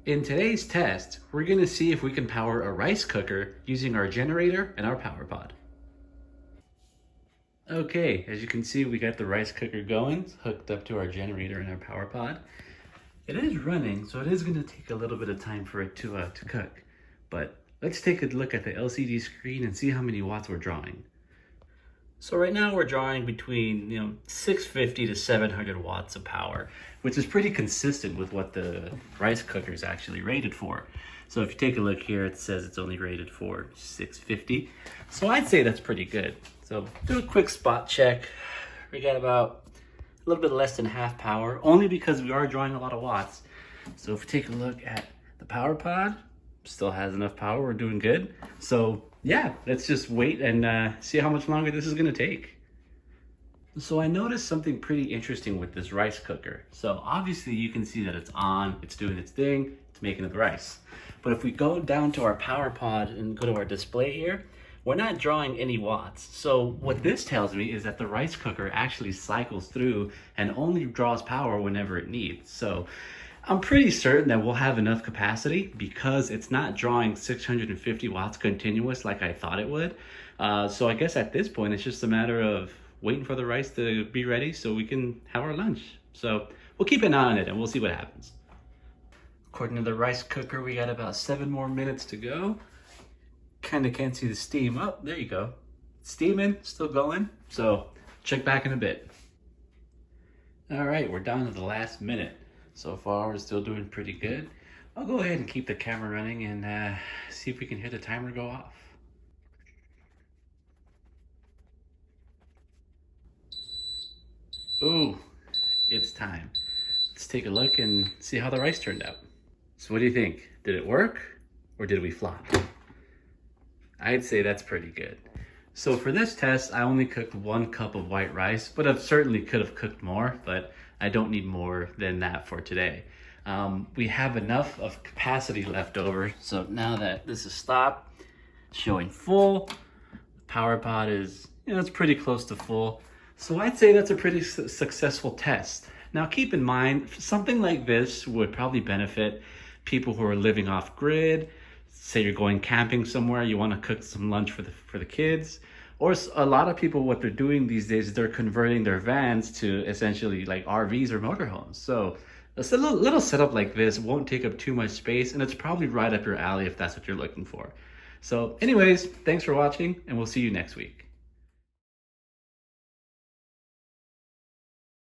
In today's test, we're going to see if we can power a rice cooker using our generator and our power pod. Okay, as you can see, we got the rice cooker going, it's hooked up to our generator and our power pod. It is running, so it is going to take a little bit of time for it to cook. But let's take a look at the LCD screen and see how many watts we're drawing. So right now we're drawing between 650 to 700 watts of power, which is pretty consistent with what the rice cooker is actually rated for. So if you take a look here, it says it's only rated for 650. So I'd say that's pretty good. So do a quick spot check. We got about a little bit less than half power, only because we are drawing a lot of watts. So if we take a look at the power pod, still has enough power, we're doing good. So yeah, let's just wait and see how much longer this is gonna take. So I noticed something pretty interesting with this rice cooker. So obviously you can see that it's on, it's doing its thing, it's making the rice. But if we go down to our power pod and go to our display here, we're not drawing any watts. So what this tells me is that the rice cooker actually cycles through and only draws power whenever it needs. So I'm pretty certain that we'll have enough capacity because it's not drawing 650 watts continuous like I thought it would. So I guess at this point, it's just a matter of waiting for the rice to be ready so we can have our lunch. So we'll keep an eye on it and we'll see what happens. According to the rice cooker, we got about 7 more minutes to go. Kind of can't see the steam. Oh, there you go. Steaming, still going. So check back in a bit. All right, we're down to the last minute. So far, we're still doing pretty good. I'll go ahead and keep the camera running and see if we can hear the timer go off. Ooh, it's time. Let's take a look and see how the rice turned out. So what do you think? Did it work or did we flop? I'd say that's pretty good. So for this test, I only cooked 1 cup of white rice, but I certainly could have cooked more, but I don't need more than that for today. We have enough of capacity left over. So now that this is stopped, showing full, the power pod is, it's pretty close to full. So I'd say that's a pretty successful test. Now keep in mind, something like this would probably benefit people who are living off grid. Say you're going camping somewhere, you want to cook some lunch for the kids. Or a lot of people, what they're doing these days is they're converting their vans to essentially like RVs or motorhomes. So a little setup like this won't take up too much space, and it's probably right up your alley if that's what you're looking for. So anyways, thanks for watching, and we'll see you next week.